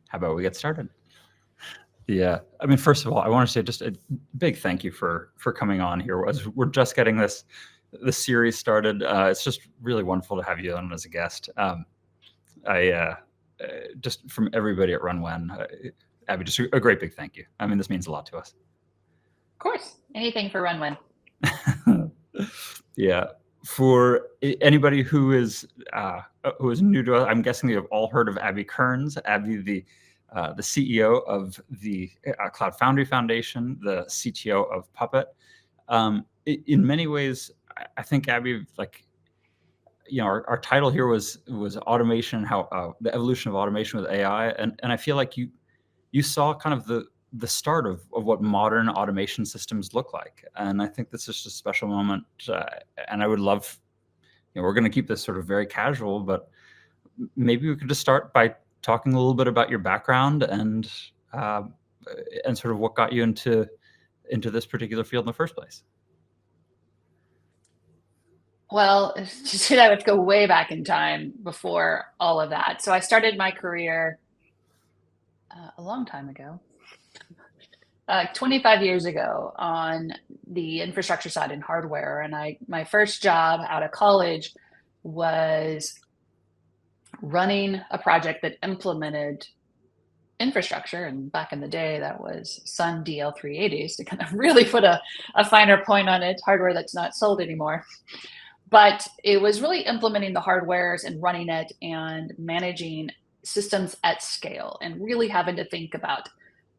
How about we get started? Yeah, I mean, first of all, I want to say just a big thank you for coming on here. As we're just getting this series started, it's just really wonderful to have you on as a guest. Just from everybody at RunWhen, Abby, just a great big thank you. I mean, this means a lot to us. Of course, anything for RunWhen. Yeah, for anybody who is new to us, I'm guessing you've all heard of Abby Kearns. Abby, the CEO of the Foundry Foundation, the CTO of Puppet. In many ways, I think Abby, like, you know, our title here was automation, how the evolution of automation with AI, and I feel like you saw kind of the start of what modern automation systems look like, and I think this is just a special moment. And I would love, you know, we're going to keep this sort of very casual, but maybe we could just start by talking a little bit about your background and sort of what got you into this particular field in the first place. Well, to say that, I would go way back in time before all of that. So I started my career a long time ago, 25 years ago, on the infrastructure side in hardware. And my first job out of college was running a project that implemented infrastructure. And back in the day, that was Sun DL380s, to kind of really put a finer point on it, hardware that's not sold anymore. But it was really implementing the hardwares and running it and managing systems at scale, and really having to think about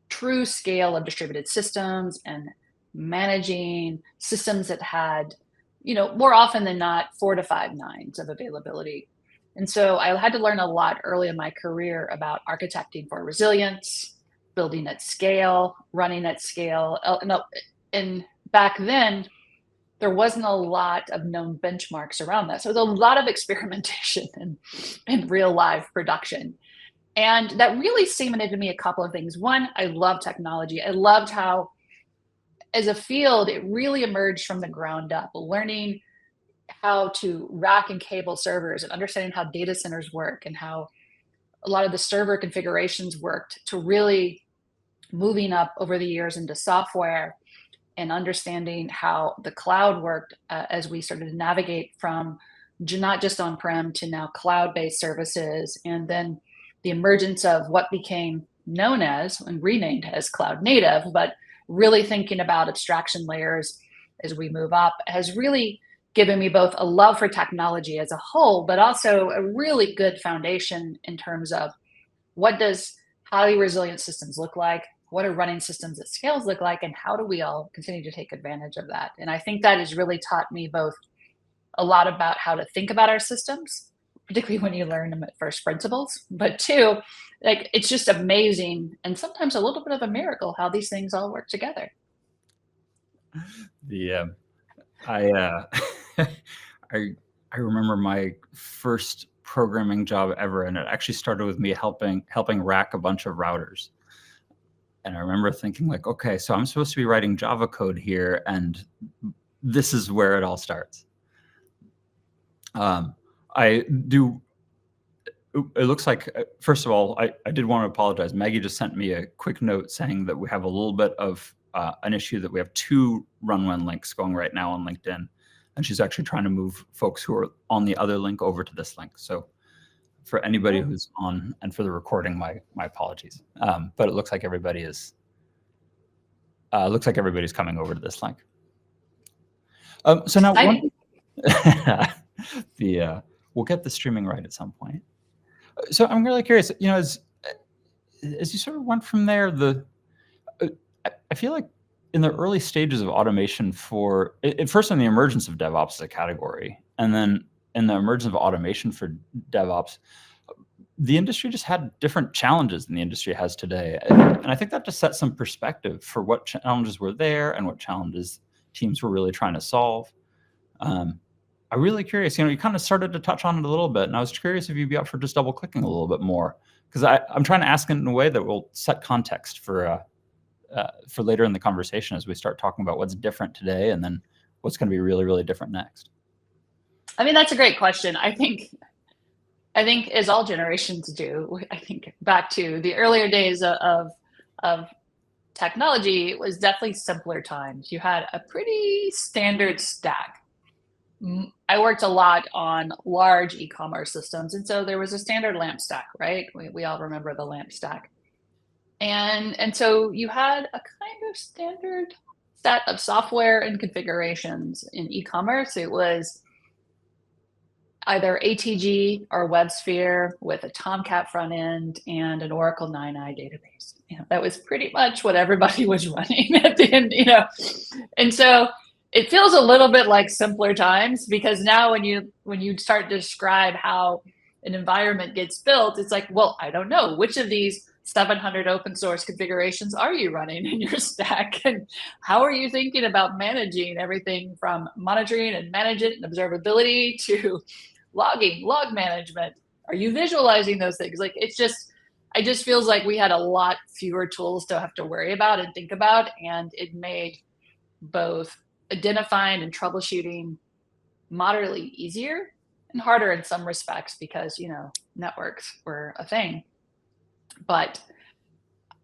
true scale of distributed systems and managing systems that had, you know, more often than not, 4 to 5 nines of availability. And so I had to learn a lot early in my career about architecting for resilience, building at scale, running at scale. And back then, there wasn't a lot of known benchmarks around that. So there was a lot of experimentation in real live production. And that really cemented to me a couple of things. One, I love technology. I loved how, as a field, it really emerged from the ground up, learning how to rack and cable servers and understanding how data centers work and how a lot of the server configurations worked, to really moving up over the years into software and understanding how the cloud worked, as we started to navigate from not just on-prem to now cloud-based services, and then the emergence of what became known as and renamed as cloud native, but really thinking about abstraction layers as we move up has really given me both a love for technology as a whole, but also a really good foundation in terms of what does highly resilient systems look like, what are running systems at scales look like, and how do we all continue to take advantage of that? And I think that has really taught me both a lot about how to think about our systems, particularly when you learn them at first principles, but two, like, it's just amazing and sometimes a little bit of a miracle how these things all work together. I remember my first programming job ever, and it actually started with me helping rack a bunch of routers. And I remember thinking, like, okay, so I'm supposed to be writing Java code here, and this is where it all starts. It looks like, first of all, I did want to apologize. Maggie just sent me a quick note saying that we have a little bit of an issue, that we have 2 RunWhen links going right now on LinkedIn, and she's actually trying to move folks who are on the other link over to this link. So for anybody who's on, and for the recording, my apologies. But it looks like everybody is everybody's coming over to this link. So now we'll get the streaming right at some point. So I'm really curious, you know, as you sort of went from there, I feel like in the early stages of automation, first in the emergence of DevOps as a category, and then in the emergence of automation for DevOps, the industry just had different challenges than the industry has today. And I think that just sets some perspective for what challenges were there and what challenges teams were really trying to solve. I'm really curious, you know, you kind of started to touch on it a little bit, and I was curious if you'd be up for just double clicking a little bit more, because I'm trying to ask it in a way that will set context for later in the conversation as we start talking about what's different today and then what's going to be really, really different next. I mean, that's a great question. I think I think as all generations do, I think back to the earlier days of technology, it was definitely simpler times. You had a pretty standard stack. I worked a lot on large e-commerce systems, and so there was a standard LAMP stack, right? We all remember the LAMP stack. And so you had a kind of standard set of software and configurations in e-commerce. It was either ATG or WebSphere with a Tomcat front end and an Oracle 9i database. That was pretty much what everybody was running at the end, And so it feels a little bit like simpler times, because now when you start to describe how an environment gets built, it's like, well, I don't know, which of these 700 open source configurations are you running in your stack, and how are you thinking about managing everything from monitoring and management and observability to logging, log management? Are you visualizing those things? Like, it just feels like we had a lot fewer tools to have to worry about and think about, and it made both identifying and troubleshooting moderately easier and harder in some respects, because networks were a thing. But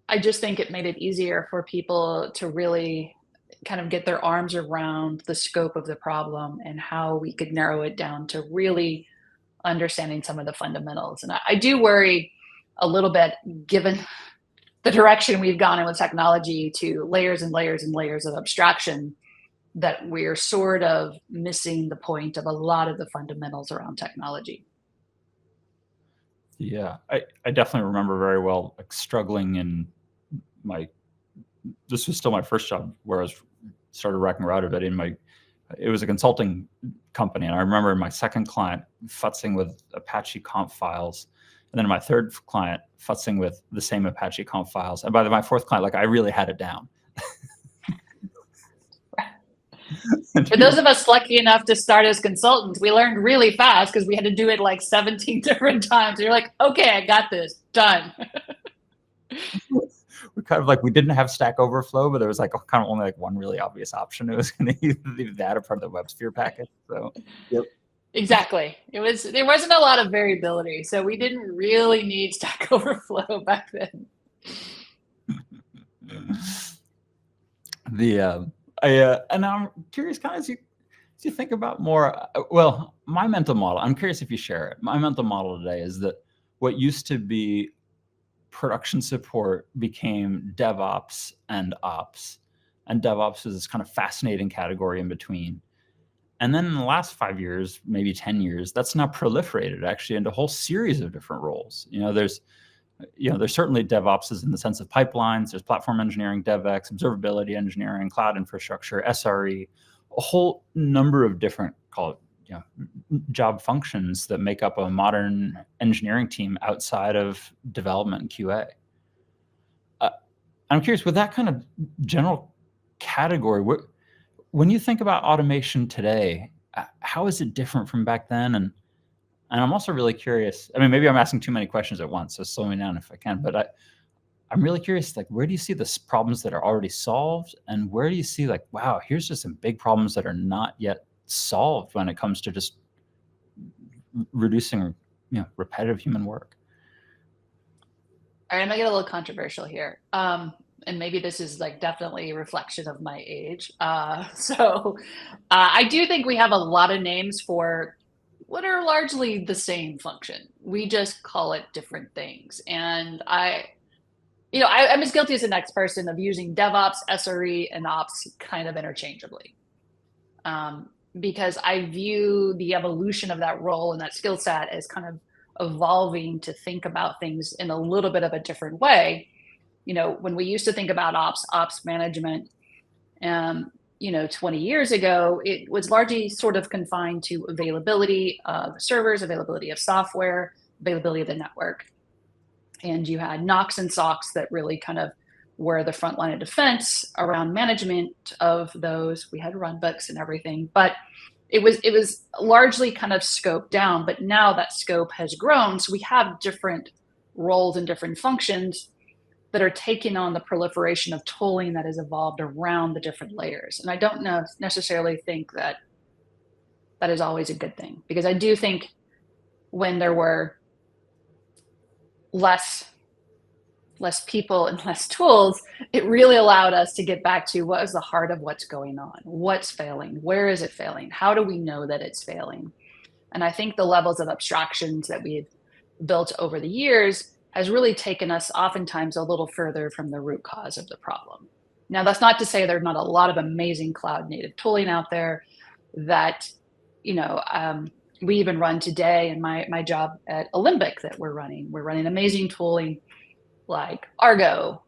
I just think it made it easier for people to really kind of get their arms around the scope of the problem and how we could narrow it down to really understanding some of the fundamentals. And I do worry a little bit, given the direction we've gone in with technology, to layers and layers and layers of abstraction, that we're sort of missing the point of a lot of the fundamentals around technology. Yeah, I definitely remember very well, like, struggling in this was still my first job, where I was started racking around a bit it was a consulting company. And I remember my second client futzing with Apache conf files. And then my third client futzing with the same Apache conf files. And by my fourth client, like, I really had it down. For those of us lucky enough to start as consultants, we learned really fast because we had to do it like 17 different times. You're like, okay, I got this, done. We kind of we didn't have Stack Overflow, but there was kind of only one really obvious option. It was going to either that or part of the WebSphere package. So, yep. Exactly. There wasn't a lot of variability, so we didn't really need Stack Overflow back then. And I'm curious, kind of as you think about more, my mental model, I'm curious if you share it. My mental model today is that what used to be production support became DevOps and Ops. And DevOps is this kind of fascinating category in between. And then in the last 5 years, maybe 10 years, that's now proliferated actually into a whole series of different roles. There's certainly DevOps in the sense of pipelines. There's platform engineering, DevX, observability engineering, cloud infrastructure, SRE, a whole number of different, call it, job functions that make up a modern engineering team outside of development and QA. I'm curious, with that kind of general category, when you think about automation today, how is it different from back then? And I'm also really curious, I mean, maybe I'm asking too many questions at once, so slow me down if I can, but I'm really curious, where do you see the problems that are already solved? And where do you see wow, here's just some big problems that are not yet solved when it comes to just reducing, repetitive human work? All right, I'm gonna get a little controversial here. And maybe this is definitely a reflection of my age. So I do think we have a lot of names for what are largely the same function. We just call it different things. And I'm as guilty as the next person of using DevOps, SRE, and Ops kind of interchangeably. Because I view the evolution of that role and that skill set as kind of evolving to think about things in a little bit of a different way. When we used to think about ops management, 20 years ago, it was largely sort of confined to availability of servers, availability of software, availability of the network. And you had NOCs and SOCs that really kind of were the front line of defense around management of those. We had runbooks and everything, but it was largely kind of scoped down. But now that scope has grown, so we have different roles and different functions that are taking on the proliferation of tooling that has evolved around the different layers. And I don't necessarily think that is always a good thing, because I do think when there were less people and less tools, it really allowed us to get back to what is the heart of what's going on, what's failing, where is it failing, how do we know that it's failing? And I think the levels of abstractions that we've built over the years has really taken us oftentimes a little further from the root cause of the problem. Now, that's not to say there's not a lot of amazing cloud native tooling out there that, we even run today in my job at Olympic that we're running. We're running amazing tooling like Argo,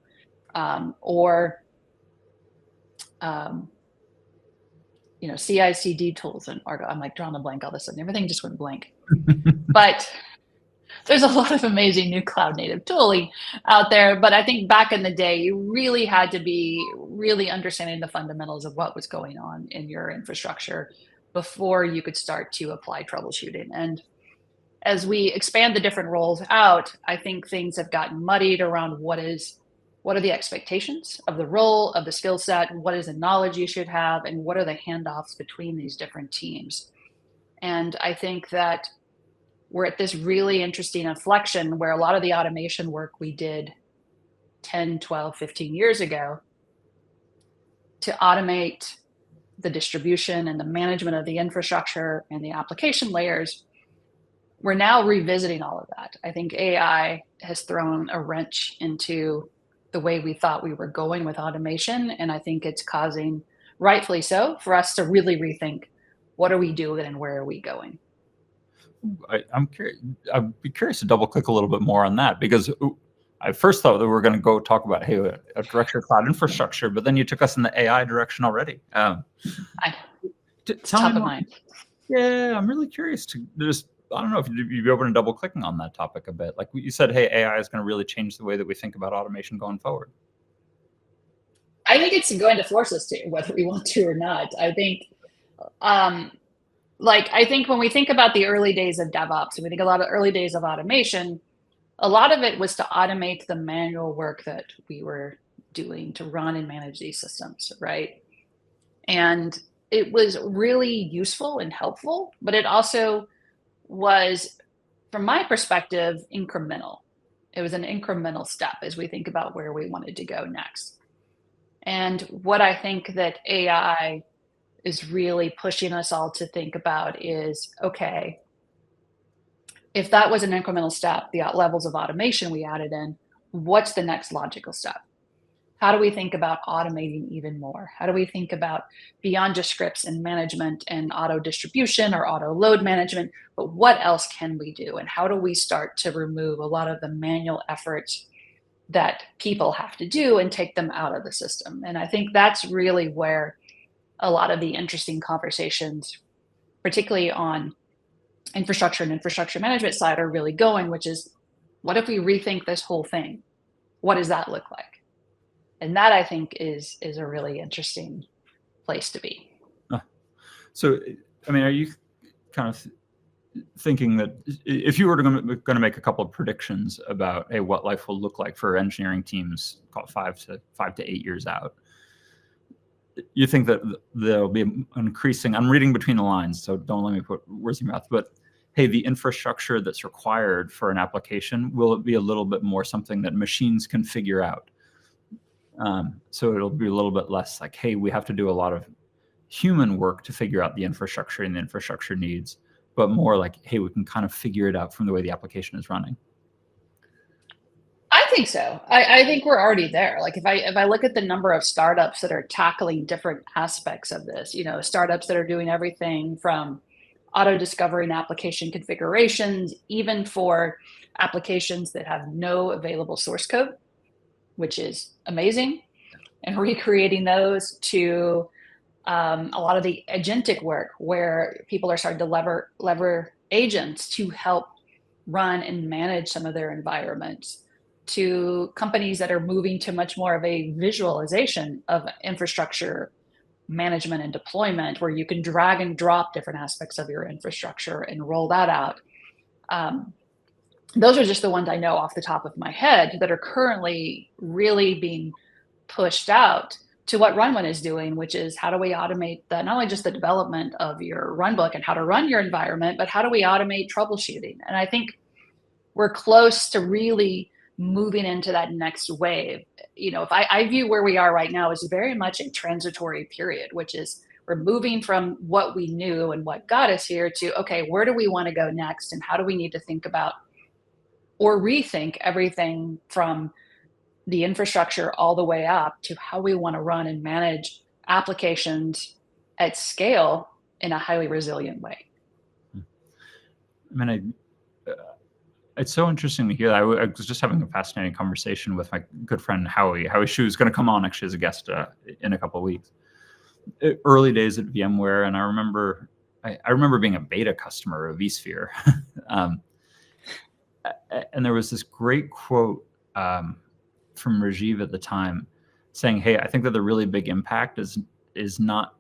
or CI/CD tools in Argo. I'm like drawing a blank all of a sudden. Everything just went blank. But there's a lot of amazing new cloud native tooling out there. But I think back in the day, you really had to be really understanding the fundamentals of what was going on in your infrastructure before you could start to apply troubleshooting. And as we expand the different roles out, I think things have gotten muddied around what are the expectations of the role, of the skill set, what is the knowledge you should have, and what are the handoffs between these different teams. And I think that we're at this really interesting inflection where a lot of the automation work we did 10, 12, 15 years ago to automate the distribution and the management of the infrastructure and the application layers, we're now revisiting all of that. I think AI has thrown a wrench into the way we thought we were going with automation. And I think it's causing, rightfully so, for us to really rethink what are we doing and where are we going. I'm curious. I'd be curious to double click a little bit more on that, because I first thought that we were going to go talk about, hey, a director of cloud infrastructure, but then you took us in the AI direction already. Top of mind. Yeah, I'm really curious to just, I don't know if you'd be open to double clicking on that topic a bit. Like you said, hey, AI is going to really change the way that we think about automation going forward. I think it's going to force us to, whether we want to or not. I think, I think when we think about the early days of DevOps, and we think a lot of early days of automation, a lot of it was to automate the manual work that we were doing to run and manage these systems, right? And it was really useful and helpful, but it also was, from my perspective, incremental. It was an incremental step as we think about where we wanted to go next. And what I think that AI is really pushing us all to think about is, okay, if that was an incremental step, the levels of automation we added in, what's the next logical step? How do we think about automating even more? How do we think about beyond just scripts and management and auto distribution or auto load management, but what else can we do? And how do we start to remove a lot of the manual efforts that people have to do and take them out of the system? And I think that's really where a lot of the interesting conversations, particularly on infrastructure and infrastructure management side, are really going, which is, what if we rethink this whole thing? What does that look like? And that, I think, is a really interesting place to be. So, I mean, are you kind of thinking that if you were going to make a couple of predictions about, hey, what life will look like for engineering teams, call it 5 to 8 years out, you think that there'll be an increasing, I'm reading between the lines, so don't let me put words in your mouth, but hey, the infrastructure that's required for an application, will it be a little bit more something that machines can figure out? So it'll be a little bit less like, hey, we have to do a lot of human work to figure out the infrastructure and the infrastructure needs, but more like, hey, we can kind of figure it out from the way the application is running. I think so. I think we're already there. Like if I look at the number of startups that are tackling different aspects of this, startups that are doing everything from auto discovery and application configurations, even for applications that have no available source code, which is amazing, and recreating those, to a lot of the agentic work where people are starting to lever agents to help run and manage some of their environments, to companies that are moving to much more of a visualization of infrastructure management and deployment, where you can drag and drop different aspects of your infrastructure and roll that out. Those are just the ones I know off the top of my head that are currently really being pushed out to what RunWhen is doing, which is, how do we automate not only just the development of your runbook and how to run your environment, but how do we automate troubleshooting? And I think we're close to really moving into that next wave. If I view where we are right now as very much a transitory period, which is we're moving from what we knew and what got us here to, okay, where do we want to go next? And how do we need to think about or rethink everything from the infrastructure all the way up to how we want to run and manage applications at scale in a highly resilient way. I mean, it's so interesting to hear that. I was just having a fascinating conversation with my good friend Howie Shu, is going to come on actually as a guest in a couple of weeks. Early days at VMware, and I remember being a beta customer of vSphere. And there was this great quote from Rajiv at the time saying, hey, I think that the really big impact is not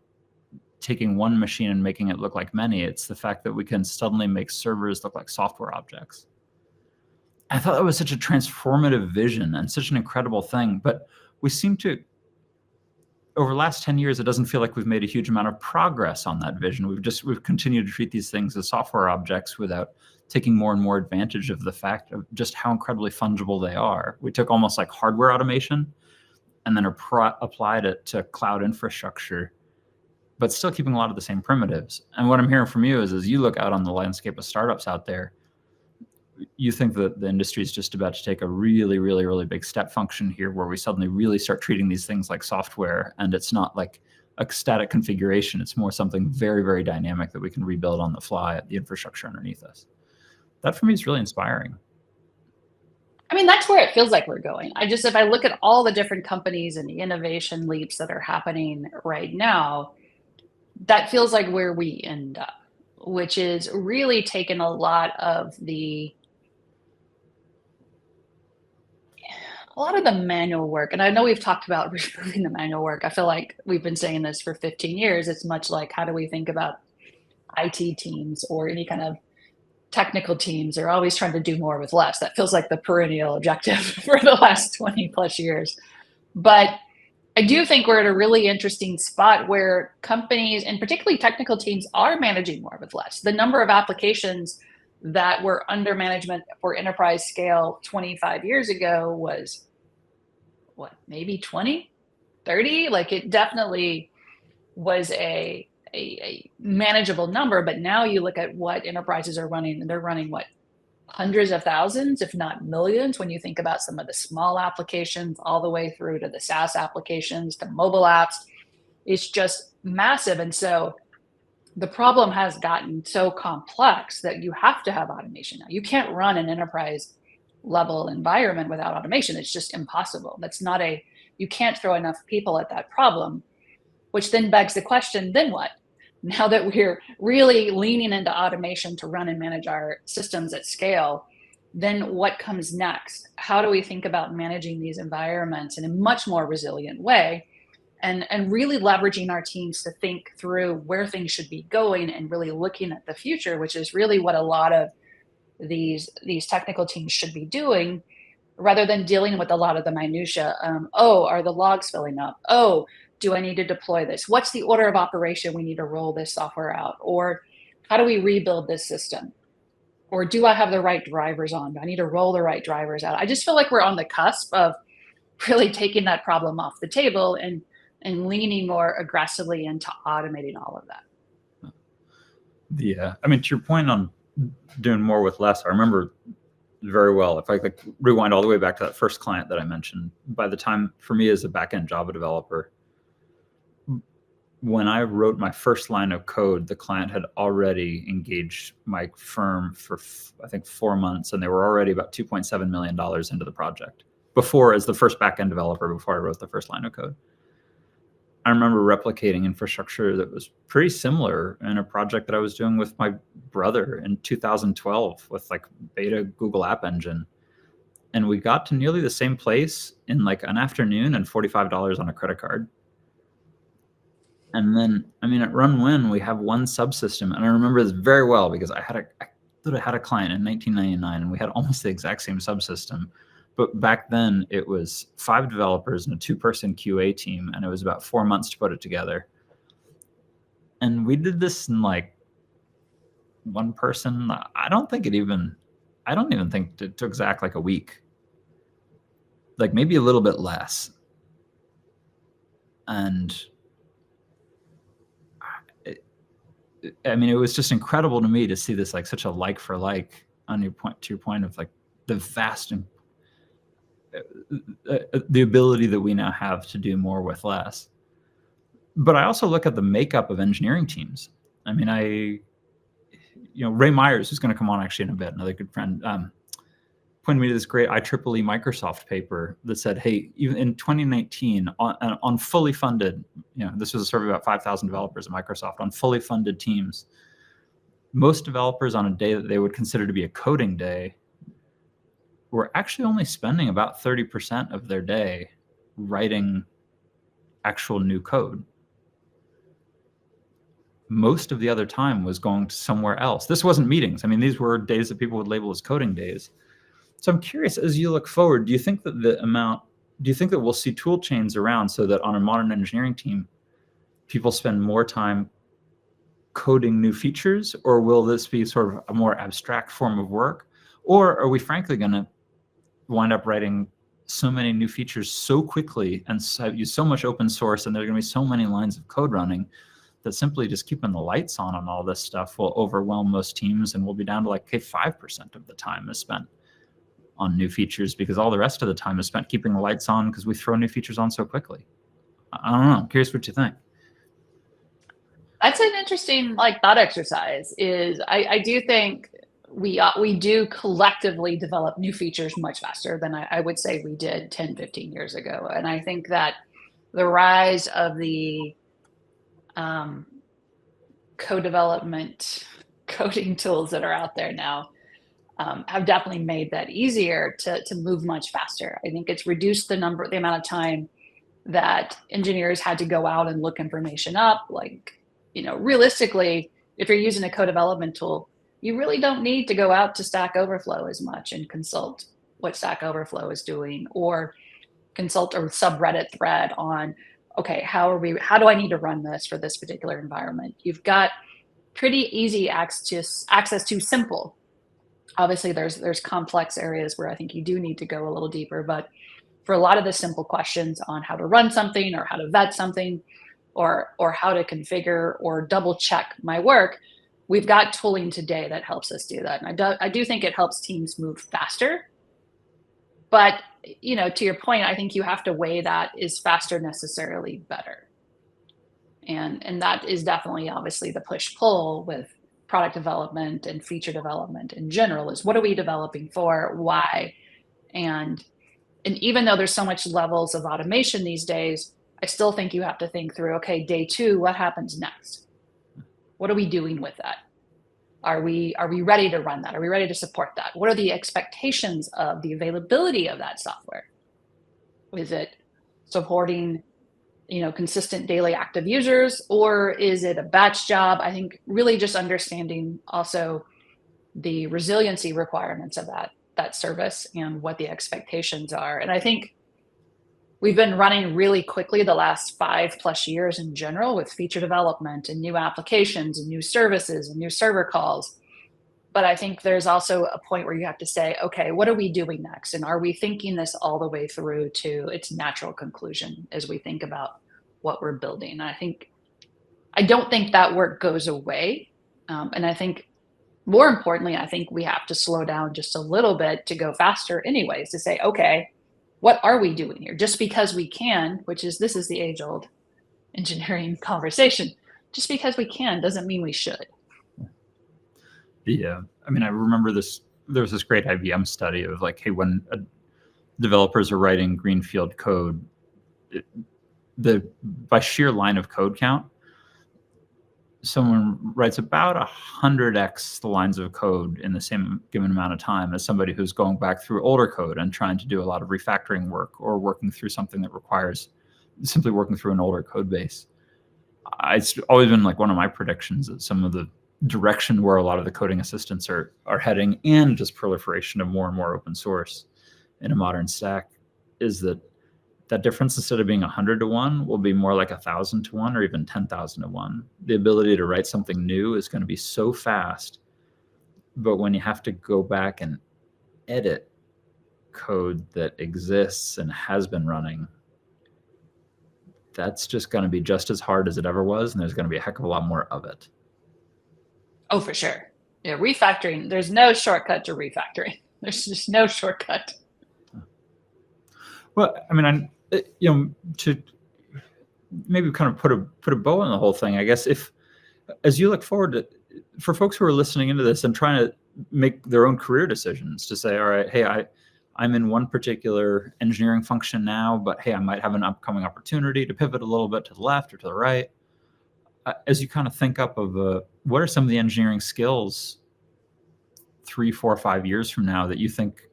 taking one machine and making it look like many. It's the fact that we can suddenly make servers look like software objects. I thought that was such a transformative vision and such an incredible thing. But we seem to, over the last 10 years, it doesn't feel like we've made a huge amount of progress on that vision. We've continued to treat these things as software objects without taking more and more advantage of the fact of just how incredibly fungible they are. We took almost like hardware automation and then applied it to cloud infrastructure, but still keeping a lot of the same primitives. And what I'm hearing from you is, as you look out on the landscape of startups out there, you think that the industry is just about to take a really, really, really big step function here, where we suddenly really start treating these things like software, and it's not like a static configuration. It's more something very, very dynamic that we can rebuild on the fly at the infrastructure underneath us. That for me is really inspiring. I mean, that's where it feels like we're going. If I look at all the different companies and the innovation leaps that are happening right now, that feels like where we end up, which is really taking a lot of the manual work. And I know we've talked about removing the manual work. I feel like we've been saying this for 15 years. It's much like, how do we think about IT teams or any kind of technical teams? They're always trying to do more with less. That feels like the perennial objective for the last 20 plus years. But I do think we're at a really interesting spot where companies, and particularly technical teams, are managing more with less. The number of applications that were under management for enterprise scale 25 years ago was, maybe 20, 30? Like, it definitely was a manageable number. But now you look at what enterprises are running, and they're running hundreds of thousands, if not millions, when you think about some of the small applications all the way through to the SaaS applications, to mobile apps. It's just massive. And so the problem has gotten so complex that you have to have automation now. You can't run an enterprise level environment without automation. It's just impossible. You can't throw enough people at that problem, which then begs the question, then what? Now that we're really leaning into automation to run and manage our systems at scale, then what comes next? How do we think about managing these environments in a much more resilient way, and really leveraging our teams to think through where things should be going and really looking at the future, which is really what a lot of these technical teams should be doing, rather than dealing with a lot of the minutia. Are the logs filling up? Do I need to deploy this? What's the order of operation we need to roll this software out? Or how do we rebuild this system? Or do I have the right drivers on? Do I need to roll the right drivers out? I just feel like we're on the cusp of really taking that problem off the table and leaning more aggressively into automating all of that. I mean, to your point on doing more with less, I remember very well, if I could rewind all the way back to that first client that I mentioned, by the time, for me as a backend Java developer, when I wrote my first line of code, the client had already engaged my firm for, I think, 4 months, and they were already about $2.7 million into the project. Before, as the first backend developer, before I wrote the first line of code. I remember replicating infrastructure that was pretty similar in a project that I was doing with my brother in 2012 with like beta Google App Engine. And we got to nearly the same place in like an afternoon and $45 on a credit card. And then, I mean, at RunWhen, we have one subsystem. And I remember this very well because I had a client in 1999 and we had almost the exact same subsystem. But back then it was 5 developers and a 2-person QA team. And it was about 4 months to put it together. And we did this in like one person. I don't think it even I don't even think to exact like a week, like maybe a little bit less. And I mean, it was just incredible to me to see this like such a like for like on your point of like the vast the ability that we now have to do more with less. But I also look at the makeup of engineering teams. I mean, Ray Myers, who's going to come on actually in a bit, another good friend, pointed me to this great IEEE Microsoft paper that said, hey, even in 2019, on fully funded, this was a survey about 5,000 developers at Microsoft, on fully funded teams, most developers on a day that they would consider to be a coding day were actually only spending about 30% of their day writing actual new code. Most of the other time was going somewhere else. This wasn't meetings. I mean, these were days that people would label as coding days. So I'm curious, as you look forward, do you think that we'll see tool chains around so that on a modern engineering team, people spend more time coding new features, or will this be sort of a more abstract form of work? Or are we frankly going to wind up writing so many new features so quickly and use so much open source, and there are going to be so many lines of code running that simply just keeping the lights on all this stuff will overwhelm most teams, and we'll be down to like 5% of the time is spent on new features because all the rest of the time is spent keeping the lights on because we throw new features on so quickly. I don't know. I'm curious what you think. That's an interesting thought exercise. I do think we do collectively develop new features much faster than I would say we did 10, 15 years ago. And I think that the rise of the co-development coding tools that are out there now have definitely made that easier to move much faster. I think it's reduced the amount of time that engineers had to go out and look information up. Realistically, if you're using a co-development tool, you really don't need to go out to Stack Overflow as much and consult what Stack Overflow is doing, or consult a subreddit thread on, okay, how do I need to run this for this particular environment? You've got pretty easy access to simple. Obviously, there's complex areas where I think you do need to go a little deeper, but for a lot of the simple questions on how to run something or how to vet something or how to configure or double check my work, we've got tooling today that helps us do that. And I do think it helps teams move faster. But, to your point, I think you have to weigh that, is faster necessarily better? And that is definitely obviously the push-pull with product development and feature development in general, is what are we developing for, why? And even though there's so much levels of automation these days, I still think you have to think through, okay, day 2, what happens next? What are we doing with that? Are we ready to run that? Are we ready to support that? What are the expectations of the availability of that software? Is it supporting, consistent daily active users, or is it a batch job? I think really just understanding also the resiliency requirements of that service and what the expectations are. And I think we've been running really quickly the last 5+ years in general with feature development and new applications and new services and new server calls. But I think there's also a point where you have to say, okay, what are we doing next? And are we thinking this all the way through to its natural conclusion as we think about what we're building? And I don't think that work goes away. And I think more importantly, I think we have to slow down just a little bit to go faster anyways, to say, okay, what are we doing here? Just because we can, this is the age-old engineering conversation, just because we can doesn't mean we should. Yeah. I mean, I remember there was this great IBM study of hey, when developers are writing greenfield code, by sheer line of code count, someone writes about 100x the lines of code in the same given amount of time as somebody who's going back through older code and trying to do a lot of refactoring work or working through something that requires simply working through an older code base. It's always been one of my predictions that some of the direction where a lot of the coding assistants are heading, and just proliferation of more and more open source in a modern stack, is that difference, instead of being 100 to 1, will be more like 1,000 to 1 or even 10,000 to 1. The ability to write something new is going to be so fast, but when you have to go back and edit code that exists and has been running, that's just going to be just as hard as it ever was, and there's going to be a heck of a lot more of it. Oh, for sure. Yeah, refactoring, there's no shortcut to refactoring. There's just no shortcut. Well, I mean, to maybe kind of put a bow on the whole thing, I guess, as you look forward to, for folks who are listening into this and trying to make their own career decisions, to say, all right, hey, I'm in one particular engineering function now, but hey, I might have an upcoming opportunity to pivot a little bit to the left or to the right. As you kind of think up of what are some of the engineering skills 3, 4, 5 years from now that you think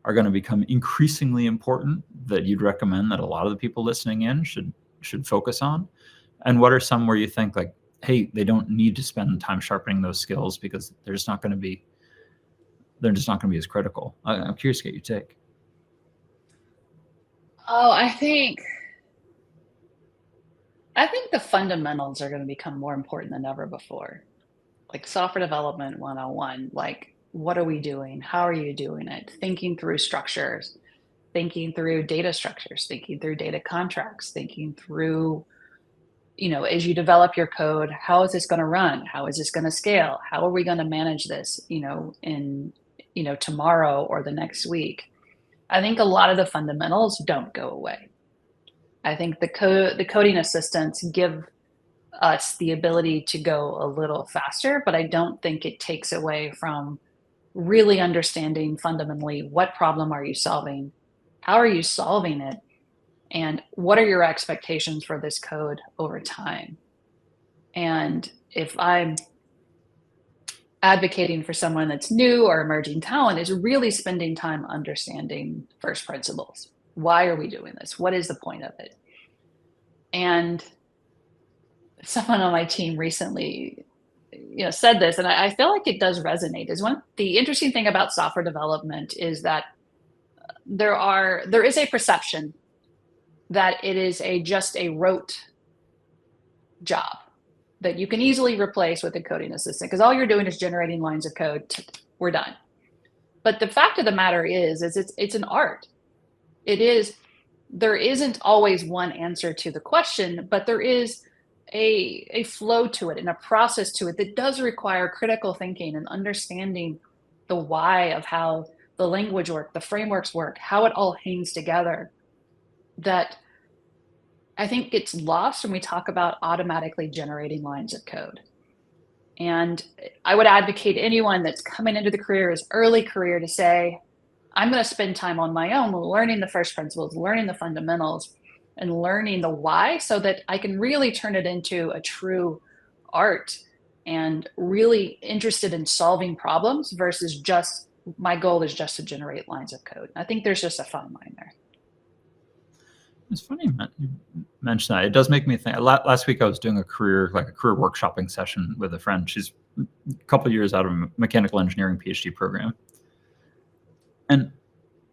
are going to become increasingly important, that you'd recommend that a lot of the people listening in should focus on? And what are some where you think, like, hey, they don't need to spend time sharpening those skills because they're just not going to be as critical? I'm curious to get your take. Oh, I think the fundamentals are going to become more important than ever before. Like software development 101, like, what are we doing? How are you doing it? Thinking through structures, thinking through data structures, thinking through data contracts, thinking through, as you develop your code, how is this going to run? How is this going to scale? How are we going to manage this, in, tomorrow or the next week? I think a lot of the fundamentals don't go away. I think the coding assistants give us the ability to go a little faster, but I don't think it takes away from really understanding fundamentally, what problem are you solving? How are you solving it? And what are your expectations for this code over time? And if I'm advocating for someone that's new or emerging talent, is really spending time understanding first principles. Why are we doing this? What is the point of it? And someone on my team recently, said this, and I feel like it does resonate. The interesting thing about software development is that there is a perception that it is just a rote job that you can easily replace with a coding assistant, because all you're doing is generating lines of code. We're done. But the fact of the matter is it's an art. There isn't always one answer to the question, but there is a flow to it and a process to it that does require critical thinking and understanding the why of how the language work, the frameworks work, how it all hangs together, that I think gets lost when we talk about automatically generating lines of code. And I would advocate anyone that's coming into the career as early career to say, I'm going to spend time on my own learning the first principles, learning the fundamentals, and learning the why, so that I can really turn it into a true art and really interested in solving problems versus just my goal is just to generate lines of code. I think there's just a fine line there. It's funny you mentioned that. It does make me think. Last week I was doing a career workshopping session with a friend. She's a couple years out of a mechanical engineering PhD program. And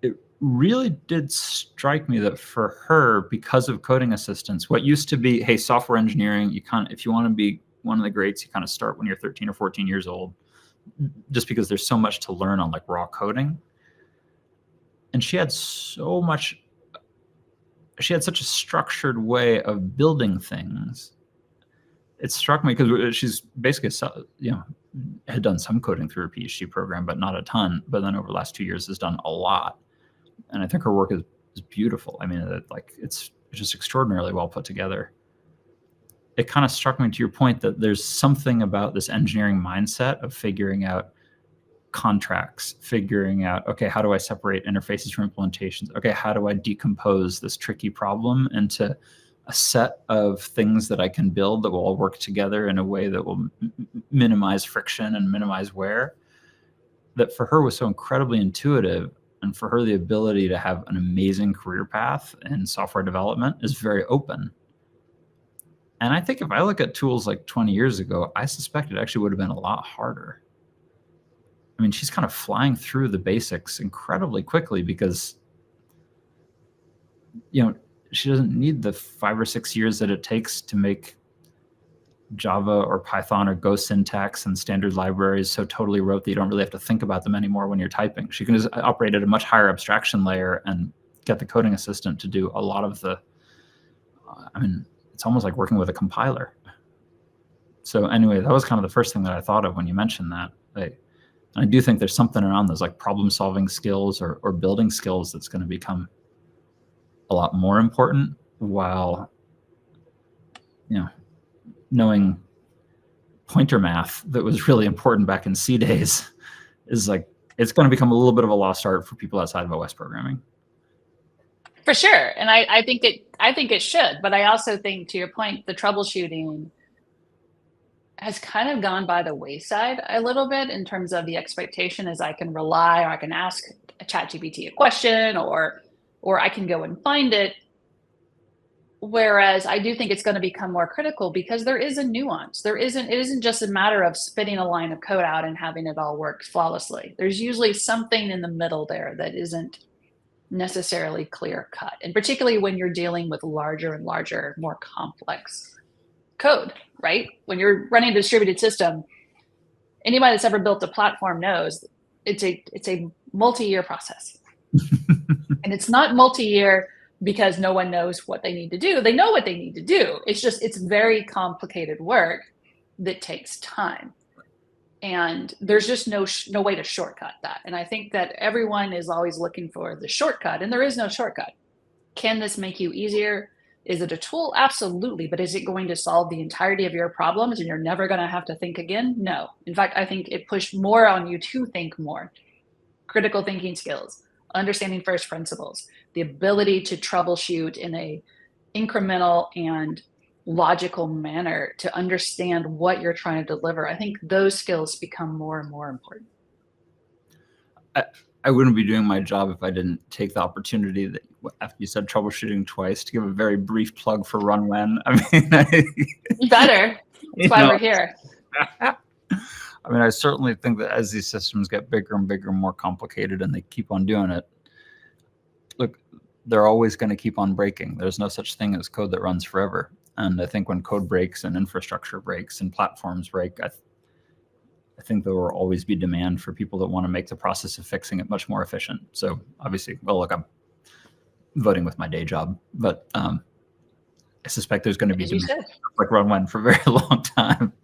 it really did strike me that for her, because of coding assistants, what used to be, hey, software engineering, if you want to be one of the greats, you kind of start when you're 13 or 14 years old, just because there's so much to learn on like raw coding. And she had such a structured way of building things. It struck me because she's basically, had done some coding through her PhD program, but not a ton. But then over the last 2 years has done a lot. And I think her work is beautiful. I mean, it's just extraordinarily well put together. It kind of struck me, to your point, that there's something about this engineering mindset of figuring out contracts, figuring out, okay, how do I separate interfaces from implementations? Okay, how do I decompose this tricky problem into a set of things that I can build that will all work together in a way that will minimize friction and minimize wear? That for her was so incredibly intuitive, and for her the ability to have an amazing career path in software development is very open. And I think if I look at tools like 20 years ago, I suspect it actually would have been a lot harder. I mean, she's kind of flying through the basics incredibly quickly because, she doesn't need the 5 or 6 years that it takes to make Java or Python or Go syntax and standard libraries so totally rote that you don't really have to think about them anymore when you're typing. She can just operate at a much higher abstraction layer and get the coding assistant to do a lot of the, I mean, it's almost like working with a compiler. So anyway, that was kind of the first thing that I thought of when you mentioned that. I do think there's something around those like problem solving skills or building skills that's going to become a lot more important, while, you know, knowing pointer math that was really important back in C days is like, it's going to become a little bit of a lost art for people outside of OS programming. For sure. And I think it should, but I also think, to your point, the troubleshooting has kind of gone by the wayside a little bit in terms of the expectation is I can rely, or I can ask a ChatGPT a question, or I can go and find it. Whereas I do think it's going to become more critical because there is a nuance. It isn't just a matter of spitting a line of code out and having it all work flawlessly. There's usually something in the middle there that isn't necessarily clear cut. And particularly when you're dealing with larger and larger, more complex code, right? When you're running a distributed system, anybody that's ever built a platform knows it's a multi-year process. And it's not multi-year because no one knows what they need to do. They know what they need to do. It's very complicated work that takes time. And there's just no way to shortcut that. And I think that everyone is always looking for the shortcut, and there is no shortcut. Can this make you easier? Is it a tool? Absolutely. But is it going to solve the entirety of your problems and you're never going to have to think again? No. In fact, I think it pushed more on you to think more. Critical thinking skills, understanding first principles, the ability to troubleshoot in a incremental and logical manner to understand what you're trying to deliver. I think those skills become more and more important. I wouldn't be doing my job if I didn't take the opportunity that, after you said troubleshooting twice, to give a very brief plug for RunWhen. I mean, you better. That's why we're here. I mean, I certainly think that as these systems get bigger and bigger and more complicated and they keep on doing it, look, they're always going to keep on breaking. There's no such thing as code that runs forever. And I think when code breaks and infrastructure breaks and platforms break, I think there will always be demand for people that want to make the process of fixing it much more efficient. So obviously, well, look, I'm voting with my day job, but I suspect there's going to be demand like RunWhen for a very long time.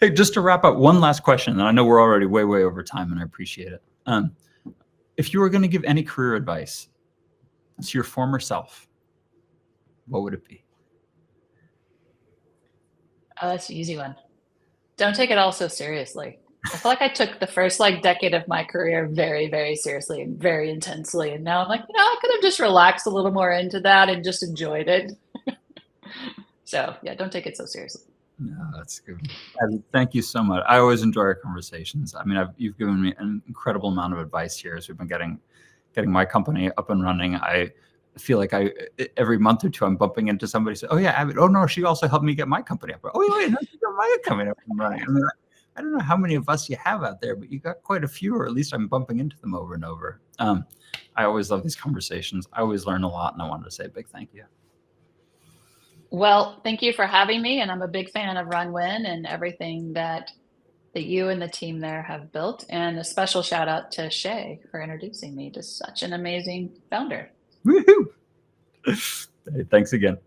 Hey, just to wrap up, one last question, and I know we're already way over time, and I appreciate it. If you were going to give any career advice to your former self, what would it be? Oh, that's an easy one. Don't take it all so seriously. I feel like I took the first decade of my career very, very seriously and very intensely. And now I'm like, I could have just relaxed a little more into that and just enjoyed it. So yeah, don't take it so seriously. No, that's good. Thank you so much. I always enjoy our conversations. I mean, you've given me an incredible amount of advice here as we've been getting my company up and running. I feel like every month or two I'm bumping into somebody say, "Oh yeah, Abby, oh no, she also helped me get my company up." Oh wait, no, she got my company up and running. I mean, I don't know how many of us you have out there, but you got quite a few, or at least I'm bumping into them over and over. I always love these conversations. I always learn a lot, and I wanted to say a big thank you. Well, thank you for having me, and I'm a big fan of RunWhen and everything that you and the team there have built. And a special shout out to Shay for introducing me to such an amazing founder. Woohoo! Hey, thanks again.